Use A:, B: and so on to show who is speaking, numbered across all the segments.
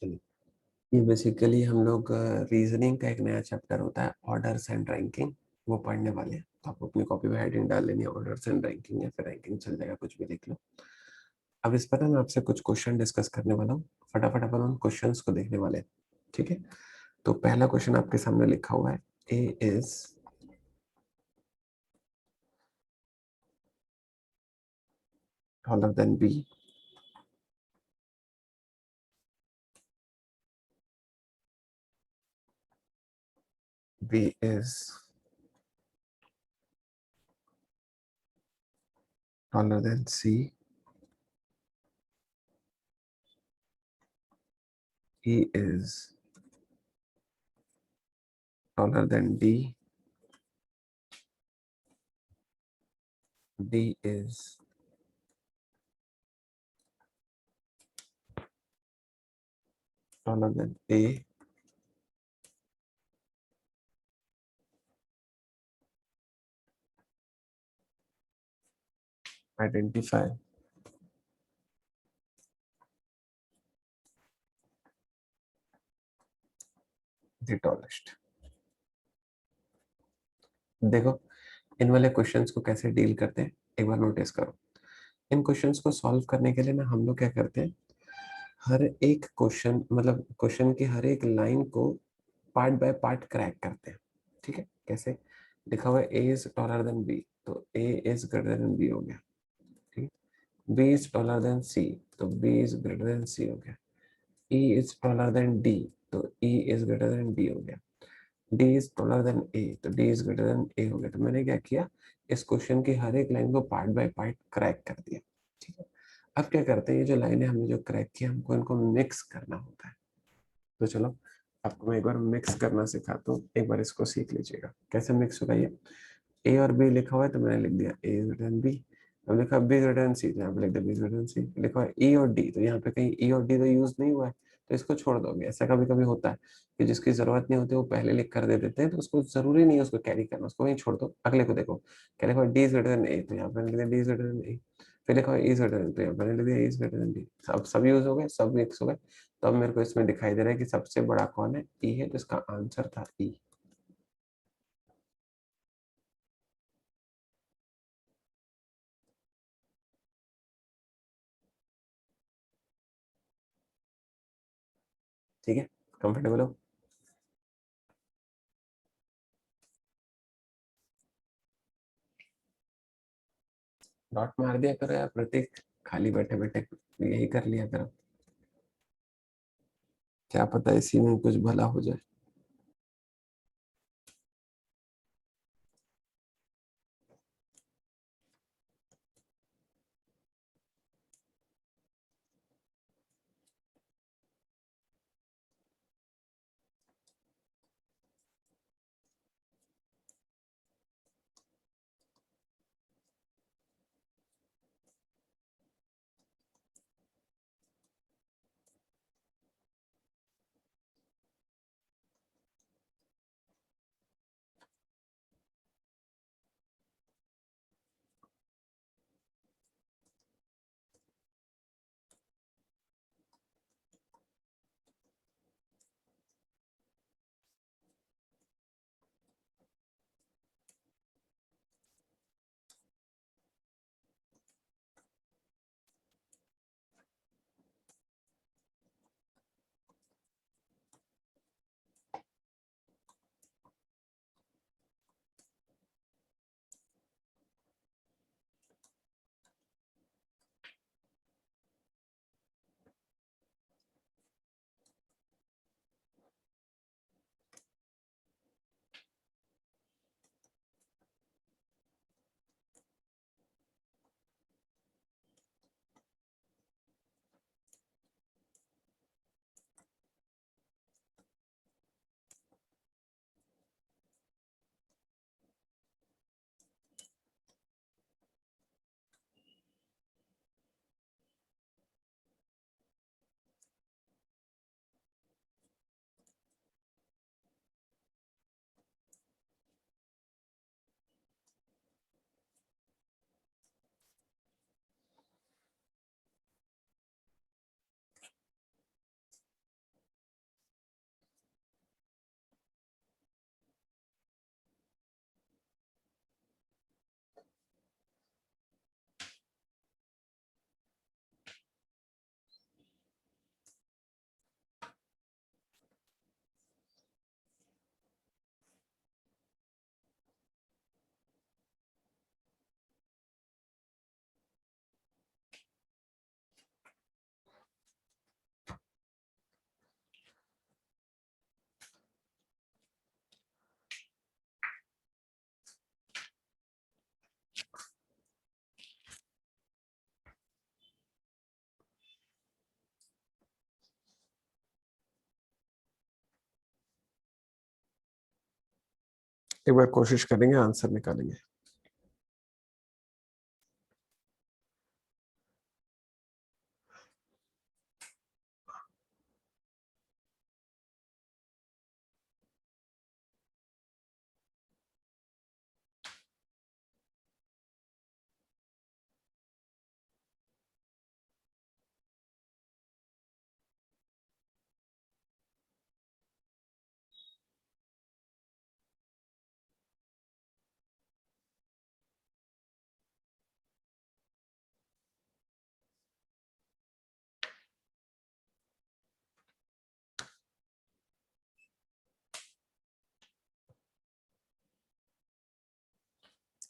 A: चलिए, ये बेसिकली हम लोग रीजनिंग का एक नया चैप्टर होता है, ऑर्डर्स एंड रैंकिंग, वो पढ़ने वाले हैं। तो आपको अपनी कॉपी में हेडिंग डाल लेनी है, ऑर्डर्स एंड रैंकिंग, या फिर रैंकिंग चल जाएगा, कुछ भी लिख लो। अब इस पर ना मैं आपसे कुछ क्वेश्चन डिस्कस करने वाला हूँ। फटाफट अपन उन क्वेश्चंस को देखने वाले हैं, ठीक है। तो पहला क्वेश्चन आपके सामने लिखा हुआ है, A is taller than B, B is taller than C, E is taller than D, D is taller than A, identify the tallest। देखो, इन वाले क्वेश्चंस को कैसे डील करते हैं एक बार नोटिस करो। इन क्वेश्चंस को सॉल्व करने के लिए ना हम लोग क्या करते हैं, हर एक क्वेश्चन मतलब क्वेश्चन की हर एक लाइन को पार्ट बाय पार्ट क्रैक करते हैं, ठीक है। कैसे? लिखा हुआ है A is taller than B, तो A is greater than B हो गया, ठीक। B is taller than C, तो B is greater than C हो गया। E is taller than D, तो E is greater than D हो गया। D is taller than A, तो D is greater than A हो गया। तो मैंने क्या किया, इस क्वेश्चन की हर एक लाइन को पार्ट बाय पार्ट क्रैक कर दिया, ठीक है। अब क्या करते हैं, ये जो लाइनें हमने जो क्रैक की, हमको इनको मिक्स करना होता है। तो चलो, आपको मैं एक बार मिक्स करना सिखाता हूँ, एक बार इसको सीख लीजिएगा कैसे मिक्स होगा ये। ए और बी लिखा हुआ है, तो मैंने लिख दिया ए ग्रेटर देन बी। अब लिखा बी ग्रेटर देन सी, तो यहाँ पे लिख दिया बी ग्रेटर देन सी। लिखा है ई और डी, तो यहाँ पे कहीं ई और डी तो यूज नहीं हुआ है, तो इसको छोड़ दोगे। ऐसा कभी कभी होता है कि जिसकी जरूरत नहीं होती वो पहले लिख कर दे देते हैं, तो उसको जरूरी नहीं है उसको कैरी करना, उसको वहीं छोड़ दो। अगले को देखो, क्या लिखा है, D is greater than A, तो यहाँ पे लिख दिया डी इज ग्रेटर देन ए। फिर लिखा है ई इज ग्रेटर देन, तो यहाँ पे लिख दिया ई इज ग्रेटर देन डी। सब यूज हो गए, सब मिक्स हो गए। तो अब मेरे को इसमें दिखाई दे रहा है कि सबसे बड़ा कौन है, ई है, तो इसका आंसर था ई। ठीक है, कंफर्टेबल हो? डॉट मार दिया करो यार प्रतीक, खाली बैठे बैठे यही कर लिया करो। क्या पता इसी में कुछ भला हो जाए। एक बार कोशिश करेंगे, आंसर निकालेंगे।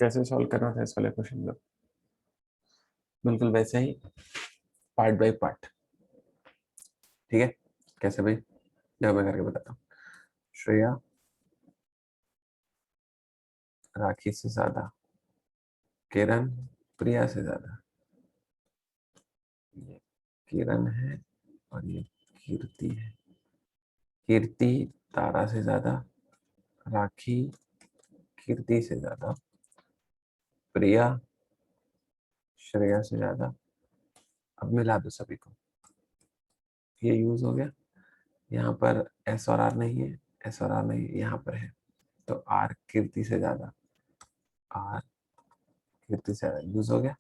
A: कैसे सॉल्व करना था इस वाले क्वेश्चन को? बिल्कुल वैसे ही, पार्ट बाय पार्ट। ठीक है, कैसे भाई? जब मैं करके बताता हूँ। श्रेया राखी से ज्यादा, किरण प्रिया से ज्यादा, ये किरण है और ये कीर्ति है। कीर्ति तारा से ज्यादा, राखी कीर्ति से ज्यादा, प्रिया श्रेया से ज्यादा। अब मिला दो सभी को, ये यूज हो गया। यहाँ पर एस और आर नहीं है, एस और आर नहीं है, यहाँ पर है। तो आर कीर्ति से ज्यादा, आर कीर्ति से ज्यादा यूज हो गया।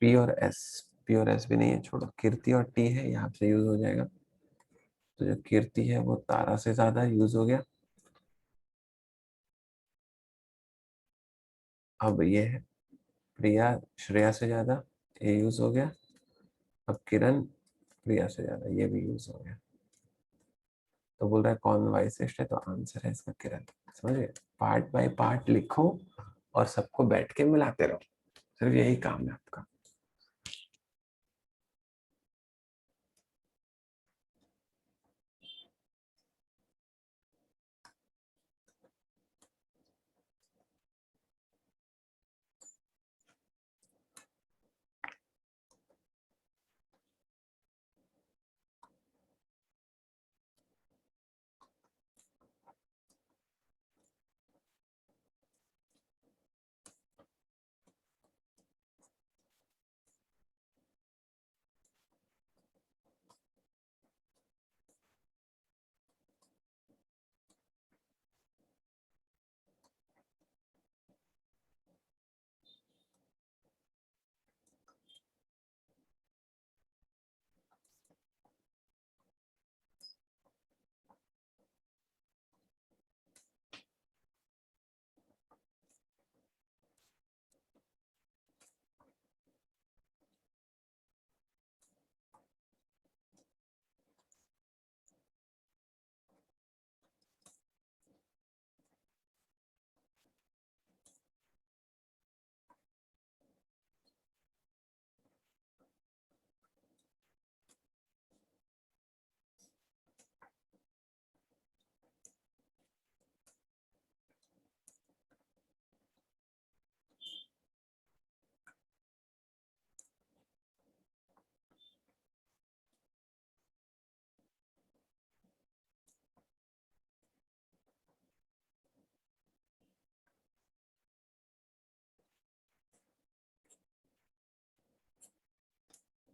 A: पी और एस, पी और एस भी नहीं है, छोड़ो। कीर्ति और टी है, यहाँ से यूज हो जाएगा। तो जो कीर्ति है वो तारा से ज्यादा यूज हो गया। अब ये है प्रिया श्रेया से ज्यादा, ये यूज हो गया। अब किरण प्रिया से ज्यादा, ये भी यूज हो गया। तो बोल रहा है कौन वाइसेस्ट है, तो आंसर है इसका किरण। समझिए, पार्ट बाय पार्ट लिखो और सबको बैठ के मिलाते रहो, सिर्फ यही काम है आपका।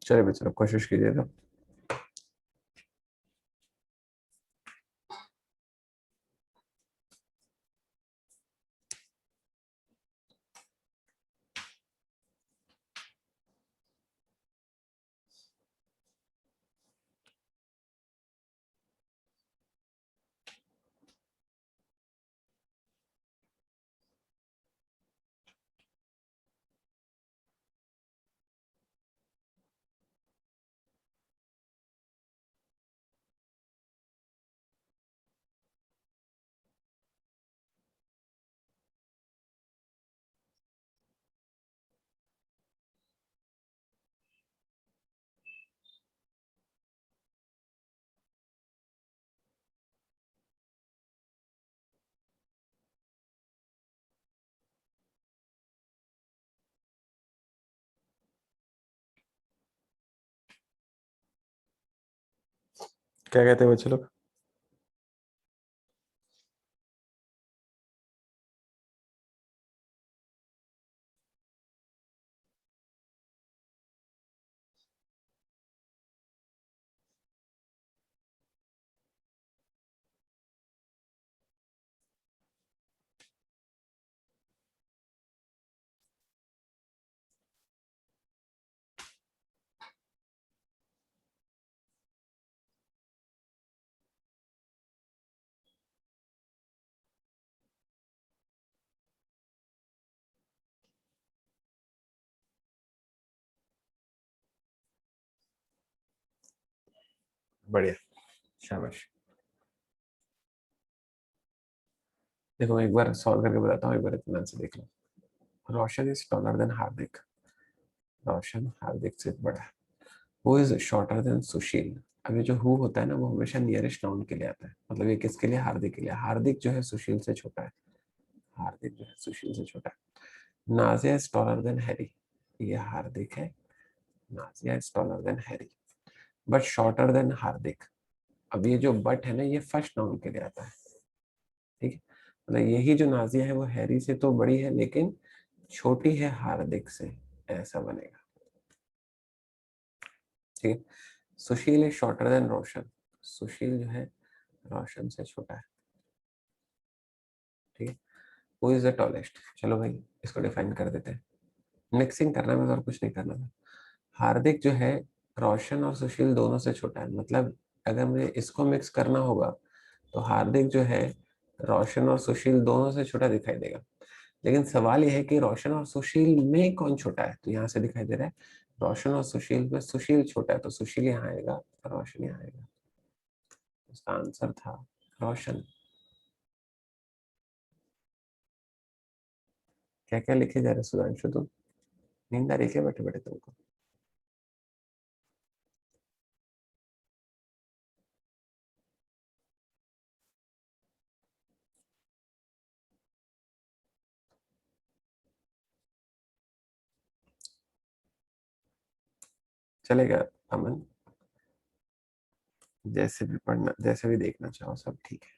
A: चलिए बच्चों, कोशिश कीजिए तो। क्या कहते हैं बच्चे लोग? बढ़िया, शाबाश। देखो मैं एक बार सॉल्व करके बताता हूँ, एक बार इतना से देख लो। रोशन इज टॉलर देन हार्दिक। रोशन हार्दिक से बड़ा है। हु इज शॉर्टर देन सुशील। अब ये जो हु होता है ना, वो हमेशा नियरेस्ट नाउन के लिए आता है। मतलब ये किसके लिए? हार्दिक के लिए। हार्दिक जो है सुशील से छोटा है। हार्दिक जो है सुशील से छोटा है। Nazia is taller than Harry. ये हार्दिक है। Nazia is taller than Harry but shorter than Hardik. अब ये जो बट है ना, ये फर्स्ट नाउन के लिए आता है। ठीक है, मतलब यही जो नाजिया है वो हैरी से तो बड़ी है, लेकिन छोटी है हार्दिक से। ऐसा बनेगा। ठीक है। सुशील इज शॉर्टर देन रोशन। सुशील जो है रोशन से छोटा है। ठीक है। Who is the tallest. चलो भाई, इसको डिफाइन कर देते हैं। मिक्सिंग करना है, बस और कुछ नहीं करना था। हार्दिक जो है रोशन और सुशील दोनों से छोटा है। मतलब अगर मुझे इसको मिक्स करना होगा तो हार्दिक जो है रोशन और सुशील दोनों से छोटा दिखाई देगा। लेकिन सवाल यह है कि रोशन और सुशील में कौन छोटा है? तो यहाँ से दिखाई दे रहा है रोशन और सुशील में सुशील छोटा है, तो सुशील यहाँ आएगा, रोशन यहाँ आएगा। इसका आंसर था रोशन। क्या क्या लिखे जा रहे सुधांशु तुम? नींद आ रही क्या बैठे बैठे तुमको? चलेगा अमन, जैसे भी पढ़ना, जैसे भी देखना चाहो, सब ठीक है।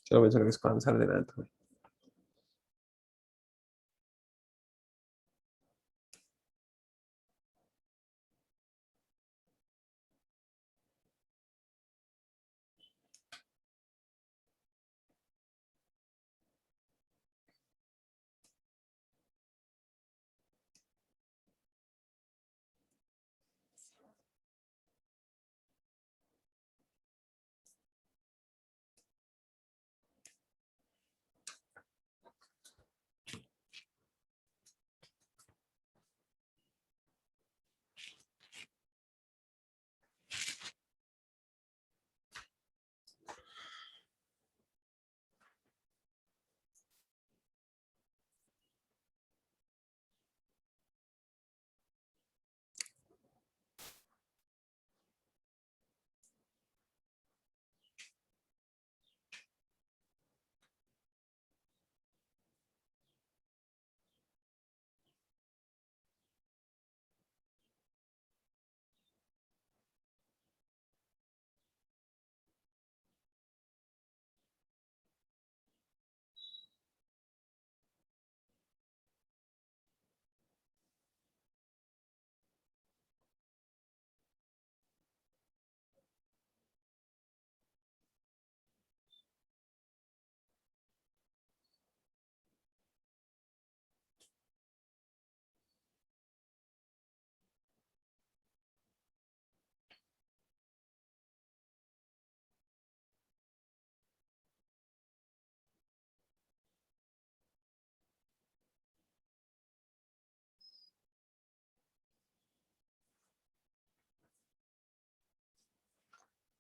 A: चलो भाई, चलो इसको आंसर देना है तुम्हें।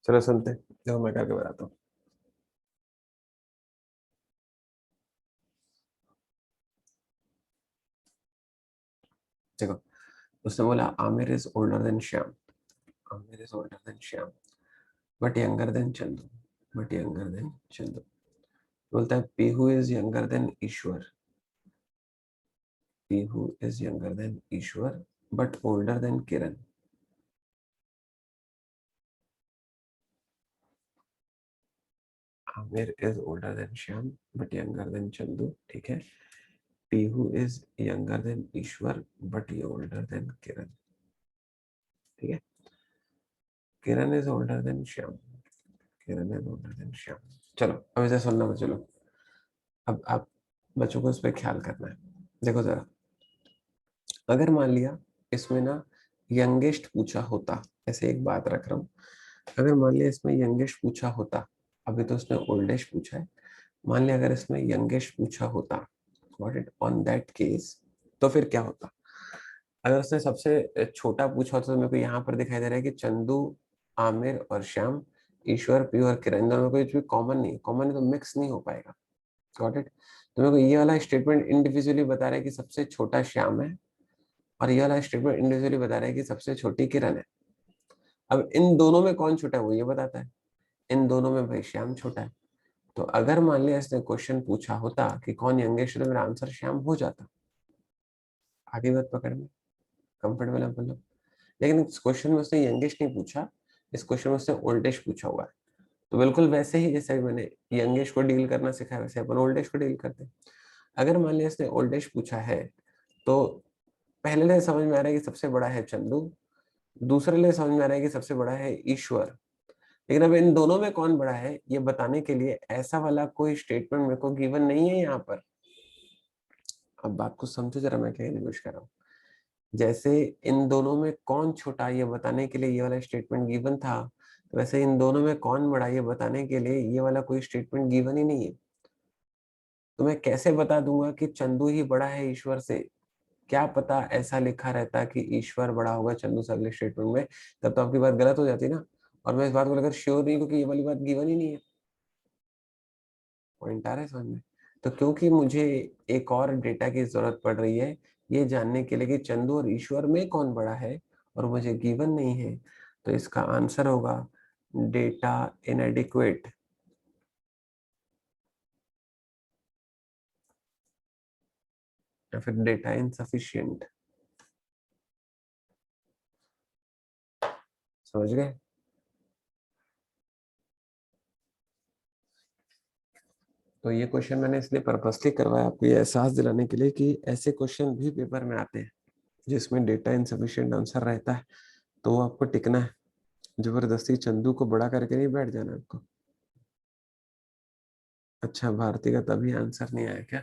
A: चलो सुनते हैं। देखो मैं करके बताता हूँ। देखो उसने बोला Aamir is older than Shyam, Aamir is older than Shyam but younger than Chandu, but younger than Chandu. बोलता है Pihu is younger than Ishwar, Pihu is younger than Ishwar but older than Kiran. Aamir is older than Shyam but younger than Chandu, ठीक है। Pihu is younger than Ishwar but ये older than Kiran, ठीक है। Kiran is older than Shyam, Kiran is older than Shyam. चलो अब इसे सुनना मत, चलो अब आप बच्चों को इस पर ख्याल करना है। देखो जरा, अगर मान लिया इसमें ना यंगेस्ट पूछा होता, ऐसे एक बात रख रहा हूं, अगर मान लिया इसमें यंगेस्ट पूछा होता, अभी तो उसने ओल्डेस्ट पूछा है, मान लिया अगर इसमें यंगेस्ट पूछा होता, what it on that case, तो फिर क्या होता। अगर उसने सबसे छोटा पूछा होता तो मेरे को यहाँ पर दिखाई दे रहा है कि चंदू, आमिर और श्याम, ईश्वर, पी और किरण, इन दोनों में कोई कॉमन नहीं, कॉमन है तो मिक्स नहीं हो पाएगा। Got it. तो मेरे को ये वाला स्टेटमेंट इंडिविजुअली बता रहा है कि सबसे छोटा श्याम है, और ये वाला स्टेटमेंट इंडिविजुअली बता रहा है कि सबसे छोटी किरण है। अब इन दोनों में कौन छोटा है वो ये बताता है, इन दोनों में भाई श्याम छोटा है। तो अगर मान लिया इसने क्वेश्चन पूछा होता कि कौन यंगेस्ट, तो मेरा आंसर श्याम हो जाता। आगे बात पकड़ में कंफर्टेबल है बोलो। लेकिन इस क्वेश्चन में उसने यंगेस्ट नहीं पूछा, इस क्वेश्चन में उसने ओल्डेस्ट पूछा हुआ है। तो बिल्कुल वैसे ही जैसे मैंने यंगेस्ट को डील करना सिखाया, वैसे अपन ओल्डेस्ट को डील करते हैं। अगर मान लिया इसने ओल्डेस्ट पूछा है, तो पहले लिए समझ में आ रहा है कि सबसे बड़ा है चंदू, दूसरे लिए समझ में आ रहा है कि सबसे बड़ा है ईश्वर। लेकिन अब इन दोनों में कौन बड़ा है ये बताने के लिए ऐसा वाला कोई स्टेटमेंट मेरे को गिवन नहीं है यहाँ पर। अब बात को समझो जरा, मैं क्या कहने की कोशिश कर रहा हूँ। जैसे इन दोनों में कौन छोटा ये बताने के लिए ये वाला स्टेटमेंट गिवन था, तो वैसे इन दोनों में कौन बड़ा ये बताने के लिए ये वाला कोई स्टेटमेंट गिवन ही नहीं है। तो मैं कैसे बता दूंगा कि चंदू ही बड़ा है ईश्वर से। क्या पता ऐसा लिखा रहता कि ईश्वर बड़ा होगा चंदू से अगले स्टेटमेंट में, तब तो आपकी बात गलत हो जाती ना। और मैं इस बात को लेकर श्योर नहीं, क्योंकि ये वाली बात गिवन ही नहीं है। पॉइंट आ रहा है समझ में। तो क्योंकि मुझे एक और डेटा की जरूरत पड़ रही है ये जानने के लिए कि चंदू और ईश्वर में कौन बड़ा है, और मुझे गिवन नहीं है, तो इसका आंसर होगा डेटा इनएडिक्वेट, या फिर डेटा इनसफिशिएंट। समझ गए। तो ये क्वेश्चन मैंने इसलिए पर्पसली करवाया आपको ये एहसास दिलाने के लिए कि ऐसे क्वेश्चन भी पेपर में आते हैं जिसमें डेटा इनसफिशिएंट आंसर रहता है। तो वो आपको टिकना है, जबरदस्ती चंदू को बड़ा करके नहीं बैठ जाना आपको। अच्छा भारती का तभी आंसर नहीं आया क्या,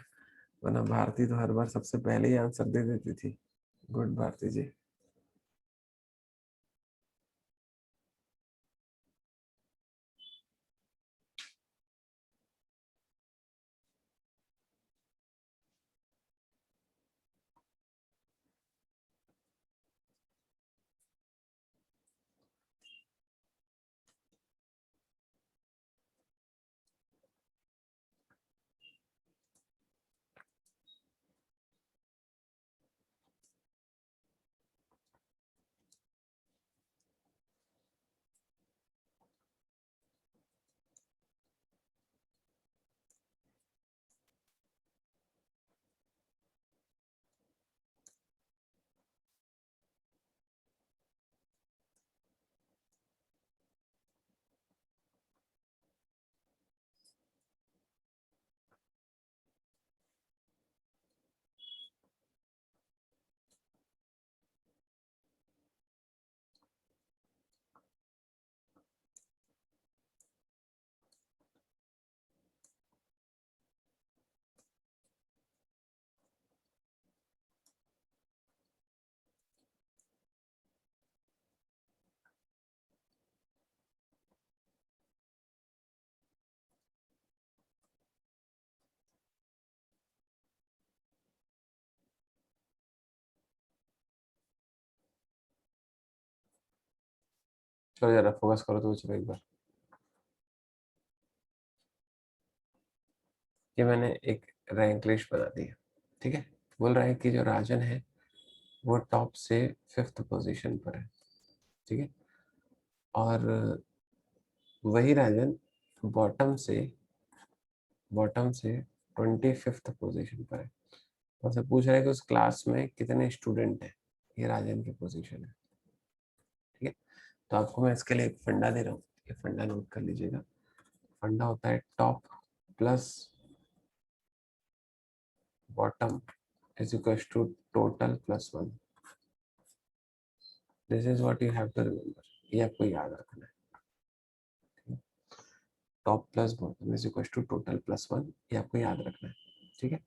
A: वरना भारती तो हर बार सबसे पहले ही आंसर दे देती थी। गुड भारती जी। चलो जरा फोकस करो तो चलो एक बार। ये मैंने एक रैंक लिस्ट बना दी है, ठीक है। बोल रहा है कि जो राजन है वो टॉप से 5th पोजीशन पर है, ठीक है। और वही राजन बॉटम से 25th पोजीशन पर है। तो उससे पूछ रहा है कि उस क्लास में कितने स्टूडेंट हैं। ये राजन की पोजीशन है, ठीक है। तो आपको मैं इसके लिए एक फंडा दे रहा हूँ, ये फंडा नोट कर लीजिएगा। फंडा होता है top plus bottom is equal to total plus 1। This is what you have to remember, ये आपको याद रखना है। Top plus bottom is equal to total plus 1, ये आपको याद रखना है, ठीक है।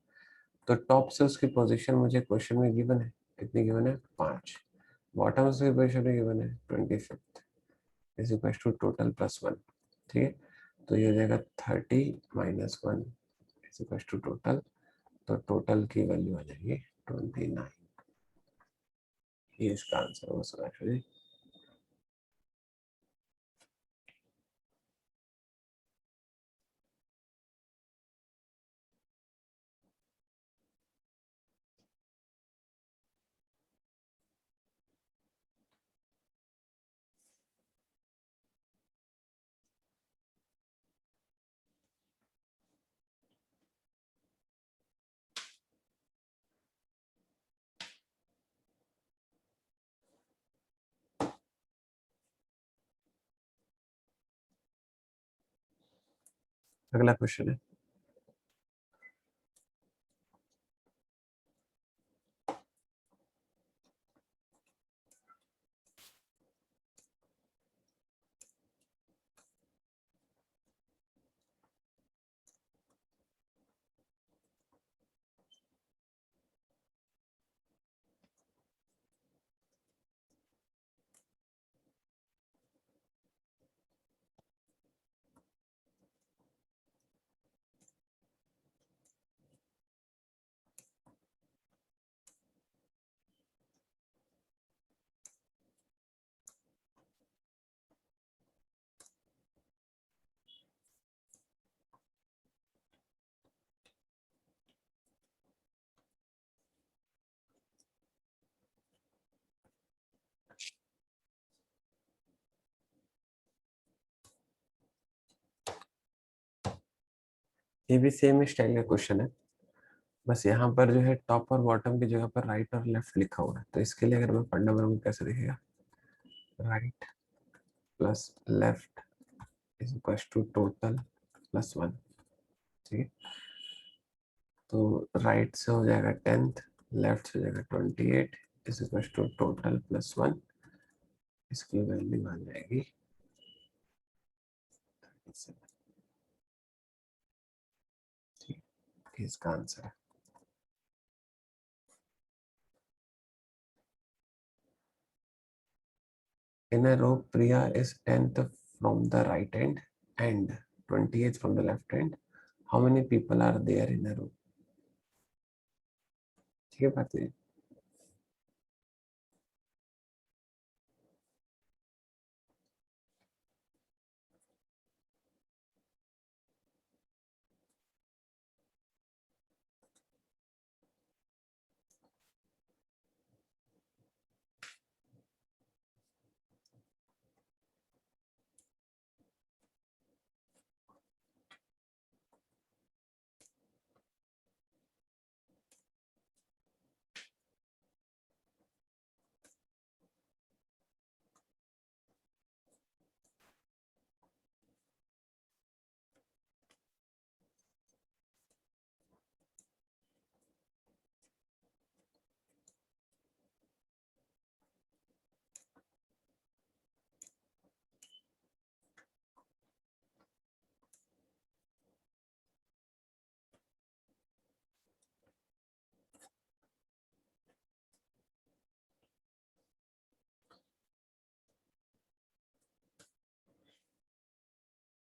A: तो टॉप से उसकी पोजीशन मुझे क्वेश्चन में गिवन है, कितनी गिवन है, 5। बॉटम से पोजीशन में गिवन है 25th is equal to total plus 1, ठीक है। तो ये हो जाएगा 30 - 1 इज इक्वल टू टोटल। तो टोटल की वैल्यू आ जाएगी 29। ये इसका आंसर होगा सुरेश जी। अगला क्वेश्चन है, ये भी सेम स्टाइल का क्वेश्चन है। बस यहाँ पर जो है टॉप और बॉटम की जगह पर राइट और लेफ्ट लिखा हुआ है। तो इसके लिए अगर मैं फंडा बनाऊंगा कैसे दिखेगा, right plus left is equal to total plus 1, ठीक है। तो राइट से हो जाएगा 10th, लेफ्ट से हो जाएगा 28 is equal to total plus 1। इसकी वैल्यू आ जाएगी 37, ठीक है। इसका आंसर है। In a row, Priya is 10th from the right end and 28th from the left end. How many people are there in a row? ठीक है बात है।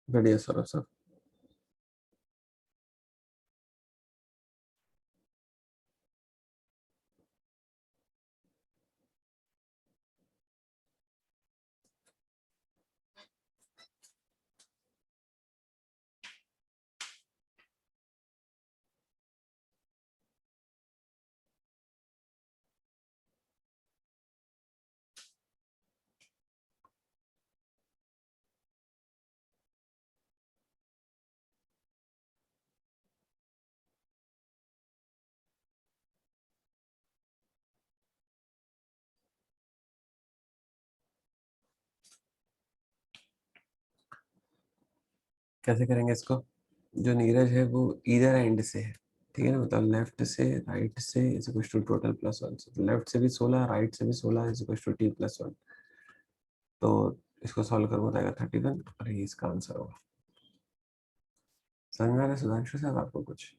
A: बढ़िया सर। कैसे करेंगे इसको? जो नीरज है वो इधर एंड से है, ठीक है ना, मतलब लेफ्ट से राइट से is equal to total plus one, left से भी 16 राइट से भी 16 is equal to T plus one. तो इसको सॉल्व करो, बताएगा 31 और ये इसका आंसर होगा। समझ में आ रहा है सुधांशु साहब आपको कुछ?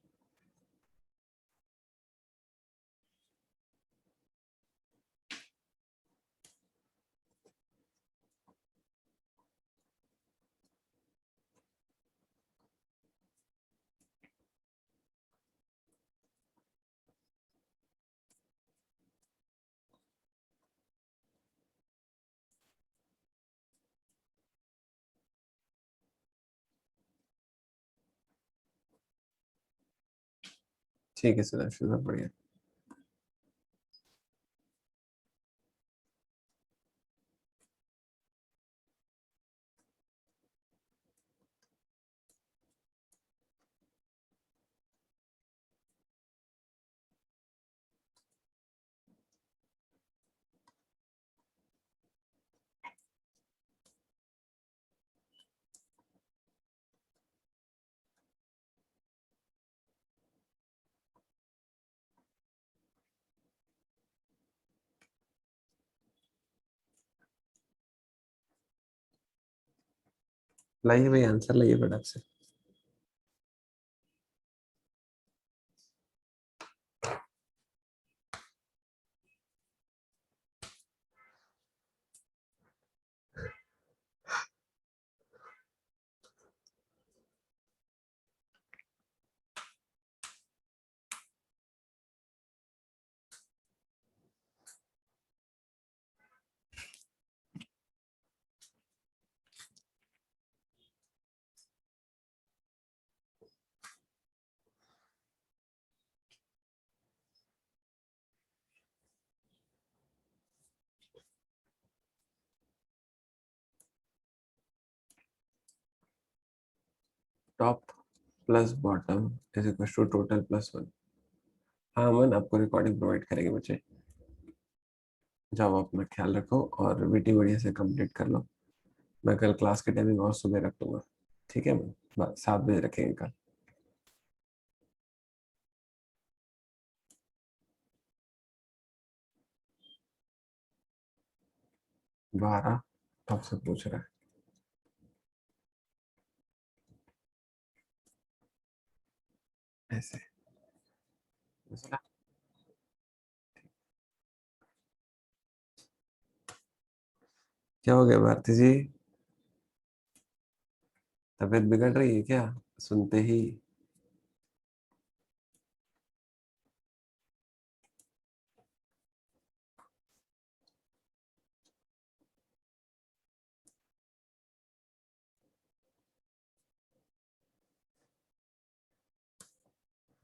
A: ठीक है सुधांशु साहब, बढ़िया। लाइए भाई आंसर लाइए फटाक से। Top plus bottom is equal to total plus one. हाँ अमन, आपको रिकॉर्डिंग प्रोवाइड करेंगे बच्चे। जाओ अपना ख्याल रखो और वीटी बढ़िया से कंप्लीट कर लो। मैं कल क्लास की टाइमिंग और सुबह रख दूंगा, ठीक है मैम? 7 बजे रखेंगे कल। 12 टॉप से पूछ रहा है ऐसे। समझा? क्या हो गया भारती जी? तबीयत बिगड़ रही है क्या सुनते ही?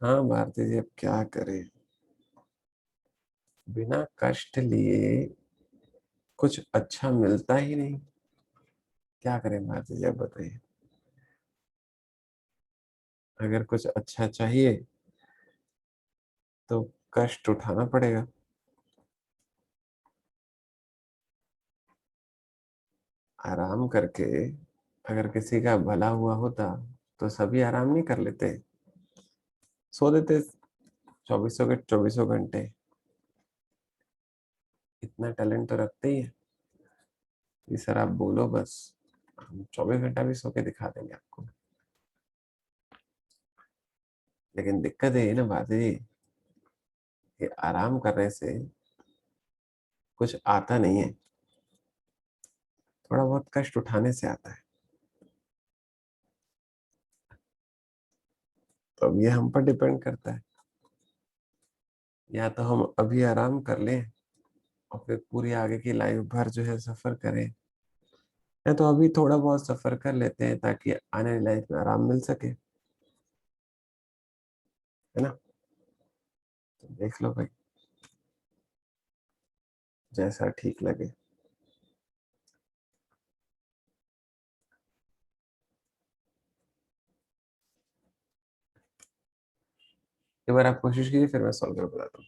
A: हाँ भारती जी, अब क्या करें, बिना कष्ट लिए कुछ अच्छा मिलता ही नहीं। क्या करें भारती जी, अब बताइए। अगर कुछ अच्छा चाहिए तो कष्ट उठाना पड़ेगा। आराम करके अगर किसी का भला हुआ होता तो सभी आराम नहीं कर लेते, सो देते 24 घंटे। इतना टैलेंट तो रखते ही है कि सर आप बोलो बस, हम 24 घंटा भी सो के दिखा देंगे आपको। लेकिन दिक्कत ये है ना बात ये, कि आराम करने से कुछ आता नहीं है, थोड़ा बहुत कष्ट उठाने से आता है। तो अब ये हम पर डिपेंड करता है, या तो हम अभी आराम कर लें और फिर पूरी आगे की लाइफ भर जो है सफर करें, या तो अभी थोड़ा बहुत सफर कर लेते हैं ताकि आने वाली लाइफ में आराम मिल सके, है ना? तो देख लो भाई, जैसा ठीक लगे। एक बार आप कोशिश कीजिए, फिर मैं सॉल्व कर बताता हूँ।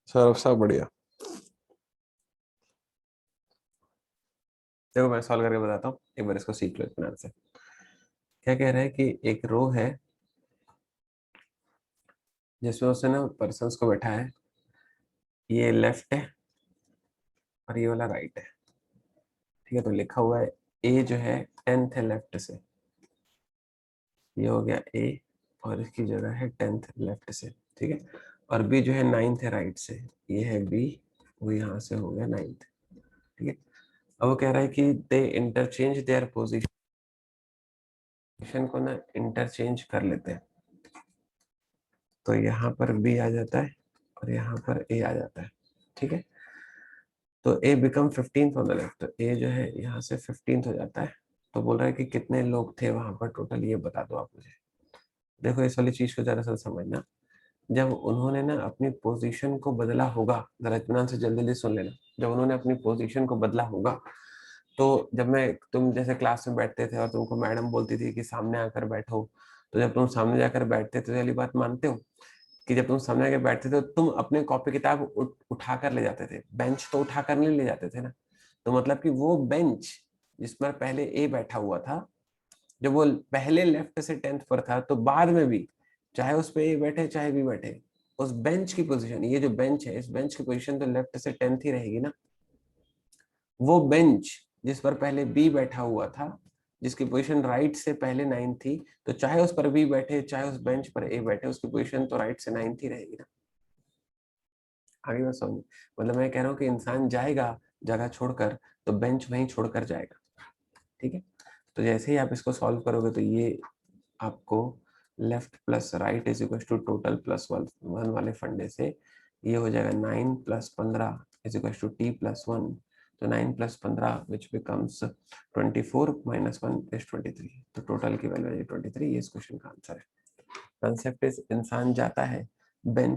B: सौरभ साहब बढ़िया।
A: देखो मैं सॉल्व करके बताता हूँ, एक बार इसको सीख लो इत्मीनान से। क्या कह रहा है कि एक रो है जिसमें उसने ना पर्सन्स को बैठा है, ये लेफ्ट है और ये वाला राइट है। ठीक है, तो लिखा हुआ है ए जो है 10th है लेफ्ट से, ये हो गया ए, और इसकी जगह है 10th लेफ्ट से। ठीक है, और बी जो है 9th है राइट से, ये है बी, वो यहाँ से हो गया 9th। ठीक है, अब वो कह रहा है कि दे इंटरचेंज देयर पोजीशन को ना इंटरचेंज कर लेते हैं, तो यहाँ पर बी आ जाता है और यहाँ पर ए आ जाता है। ठीक है, तो A become 15th on the left, तो ए जो है यहाँ से 15th हो जाता है। तो बोल रहा है कि कितने लोग थे वहां पर टोटल, ये बता दो आप मुझे। देखो इस वाली चीज को जरा सा समझना, जब उन्होंने ना अपनी पोजीशन को बदला होगा, जरा इत्मीनान से जल्दी जल्दी सुन लेना, जब उन्होंने अपनी पोजीशन को बदला होगा, तो जब मैं तुम जैसे क्लास में बैठते थे और तुमको मैडम बोलती थी कि सामने आकर बैठो, तो जब तुम सामने जाकर बैठते थे तो वाली बात मानते हो कि जब तुम सामने आकर बैठते थे तो तुम अपने कॉपी किताब उठा कर ले जाते थे, बेंच तो उठा कर नहीं ले जाते थे ना। तो मतलब कि वो बेंच जिस पर पहले ए बैठा हुआ था, जब वो पहले लेफ्ट से 10th पर था, तो बाद में भी चाहे उस पे ए बैठे चाहे बी बैठे, उस बेंच की पोजीशन, ये जो बेंच है इस बेंच की पोजीशन तो लेफ्ट से 10th ही रहेगी ना। वो बेंच जिस पर पहले बी बैठा हुआ था, जिसकी पोजीशन राइट से पहले 9 थी, तो चाहे उस पर बी बैठे चाहे उस बेंच पर ए बैठे, उसकी पोजीशन तो राइट से 9 ही रहेगी ना। आगे बात समझ, मतलब मैं कह रहा हूँ कि इंसान जाएगा जगह छोड़कर, तो बेंच वहीं छोड़कर जाएगा। ठीक है, तो जैसे ही आप इसको सॉल्व करोगे तो ये आपको left plus right is equal to total plus one वाले फंडे से ये हो जाएगा 9 plus 15 is equal to T plus 1। तो 9 plus 15 which becomes 24 minus 1 is 23, तो टोटल की वैल्यू है 23। ये इस क्वेश्चन का आंसर है। कंसेप्ट इज इंसान जाता है बेंच